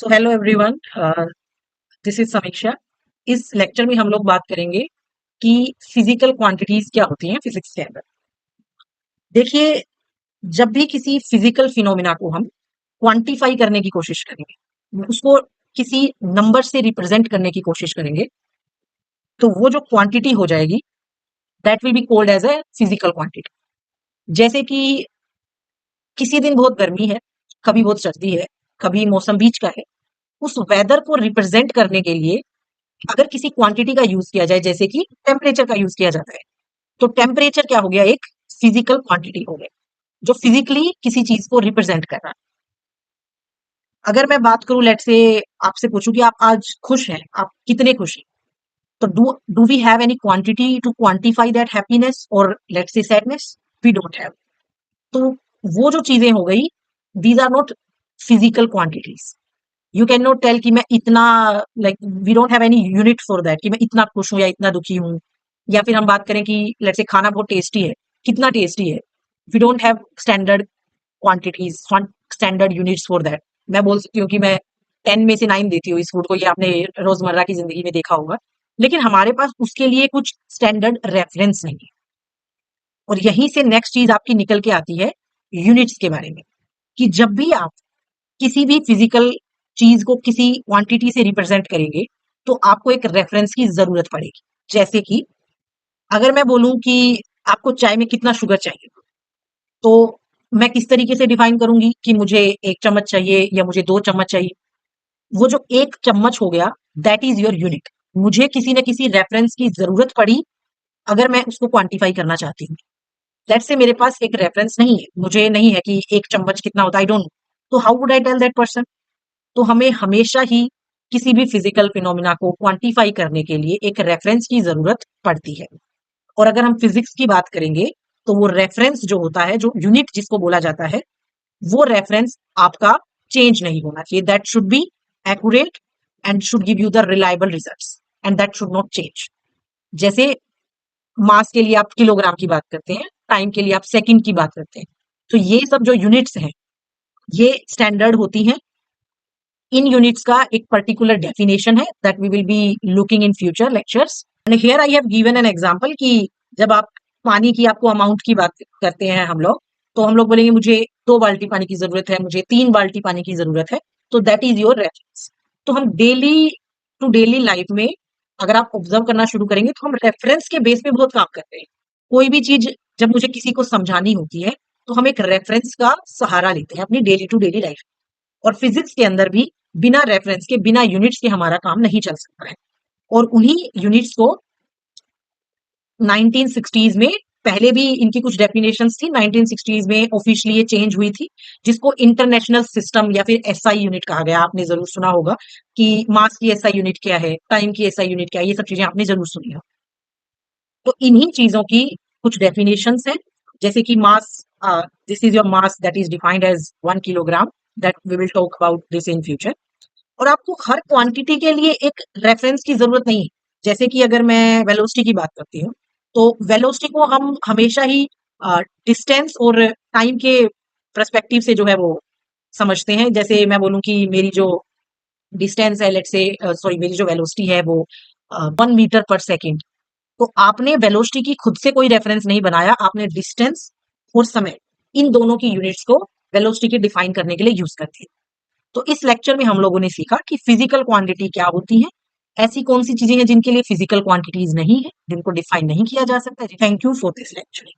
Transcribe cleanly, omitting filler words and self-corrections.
So hello everyone, this is समीक्षा। इस lecture में हम लोग बात करेंगे कि फिजिकल क्वांटिटीज क्या होती हैं फिजिक्स के अंदर। देखिए, जब भी किसी फिजिकल फिनोमिना को हम क्वांटिफाई करने की कोशिश करेंगे, उसको किसी नंबर से रिप्रेजेंट करने की कोशिश करेंगे, तो वो जो क्वांटिटी हो जाएगी that will be called as a physical quantity. जैसे कि किसी दिन बहुत गर्मी है, कभी बहुत सर्दी है, कभी मौसम बीच का है, उस वेदर को रिप्रेजेंट करने के लिए अगर किसी क्वांटिटी का यूज किया जाए, जैसे कि टेम्परेचर का यूज किया जाता है, तो टेम्परेचर क्या हो गया? एक फिजिकल क्वांटिटी हो गया जो फिजिकली किसी चीज को रिप्रेजेंट कर रहा है। अगर मैं बात करूं, लेट से आपसे पूछूं कि आप आज खुश हैं, आप कितने खुश हैं, तो do we have any quantity to quantify that happiness और let say sadness? We don't have. तो वो जो चीजें हो गई, these are not physical quantities. You can not tell कि मैं इतना, like we don't have any unit for that कि मैं इतना खुश हूं या इतना दुखी हूं। या फिर हम बात करें कि लेट्स से खाना बहुत टेस्टी है, कितना टेस्टी है, we don't have standard quantities, standard units for that. मैं बोल सकती हूँ कि मैं 10 में से 9 देती हूँ इस फूड को, ये आपने रोजमर्रा की जिंदगी में देखा होगा, लेकिन हमारे पास उसके लिए कुछ स्टैंडर्ड रेफरेंस नहीं है। और यहीं से नेक्स्ट चीज आपकी निकल के आती है यूनिट्स के बारे में, कि जब भी आप किसी भी फिजिकल चीज को किसी क्वांटिटी से रिप्रेजेंट करेंगे, तो आपको एक रेफरेंस की जरूरत पड़ेगी। जैसे कि अगर मैं बोलूं कि आपको चाय में कितना शुगर चाहिए, तो मैं किस तरीके से डिफाइन करूंगी कि मुझे 1 चम्मच चाहिए या मुझे 2 चम्मच चाहिए? वो जो 1 चम्मच हो गया, दैट इज योर यूनिट। मुझे किसी न किसी रेफरेंस की जरूरत पड़ी अगर मैं उसको क्वांटिफाई करना चाहती हूँ। लेट्स से मेरे पास एक रेफरेंस नहीं है, मुझे नहीं है कि 1 चम्मच कितना होता है, आई डोंट नो, तो how would I tell that person? तो हमें हमेशा ही किसी भी फिजिकल फिनोमिना को क्वांटिफाई करने के लिए एक रेफरेंस की जरूरत पड़ती है। और अगर हम फिजिक्स की बात करेंगे, तो वो रेफरेंस जो होता है, जो यूनिट जिसको बोला जाता है, वो रेफरेंस आपका चेंज नहीं होना चाहिए। That should be accurate and should give you the reliable results, and that should not change. जैसे मास के लिए आप किलोग्राम की बात करते हैं, टाइम के लिए आप सेकंड की बात करते हैं, तो ये सब जो यूनिट्स हैं, ये स्टैंडर्ड होती हैं। इन यूनिट्स का एक पर्टिकुलर डेफिनेशन है that we will be looking in future lectures. And here I have given an example कि जब आप पानी की आपको अमाउंट की बात करते हैं हम लोग, तो हम लोग बोलेंगे मुझे 2 बाल्टी पानी की जरूरत है, मुझे 3 बाल्टी पानी की जरूरत है, तो दैट इज योर रेफरेंस। तो हम डेली टू डेली लाइफ में अगर आप ऑब्जर्व करना शुरू करेंगे, तो हम रेफरेंस के बेस पे बहुत काम करते हैं। कोई भी चीज जब मुझे किसी को समझानी होती है, तो हम एक रेफरेंस का सहारा लेते हैं अपनी डेली टू डेली लाइफ। और फिजिक्स के अंदर भी बिना रेफरेंस के, बिना यूनिट्स के हमारा काम नहीं चल सकता है। और उन्हीं यूनिट्स को 1960s में, पहले भी इनकी कुछ डेफिनेशंस थी, 1960s में ऑफिशियली ये चेंज हुई थी, जिसको इंटरनेशनल सिस्टम या फिर एसआई यूनिट कहा गया। आपने जरूर सुना होगा कि मास की एसआई यूनिट क्या है, टाइम की एसआई यूनिट क्या है, ये सब चीजें आपने जरूर सुनी हो। तो इन्हीं चीजों की कुछ डेफिनेशंस हैं, जैसे कि mass, this is your mass that is defined as 1 kilogram, that we will talk about this in future. और आपको हर क्वांटिटी के लिए एक रेफरेंस की जरूरत नहीं है। जैसे कि अगर मैं वेलोसिटी की बात करती हूँ, तो वेलोसिटी को हम हमेशा ही डिस्टेंस और टाइम के पर्सपेक्टिव से जो है वो समझते हैं। जैसे मैं बोलूं कि मेरी जो डिस्टेंस है, लेट से सॉरी, मेरी जो वेलोसिटी है वो 1 मीटर पर सेकेंड, तो आपने वेलोसिटी की खुद से कोई रेफरेंस नहीं बनाया, आपने डिस्टेंस और समय, इन दोनों की यूनिट्स को वेलोसिटी के डिफाइन करने के लिए यूज करती है। तो इस लेक्चर में हम लोगों ने सीखा कि फिजिकल क्वांटिटी क्या होती है, ऐसी कौन सी चीजें हैं जिनके लिए फिजिकल क्वांटिटीज नहीं है, जिनको डिफाइन नहीं किया जा सकता। Thank you for this lecture.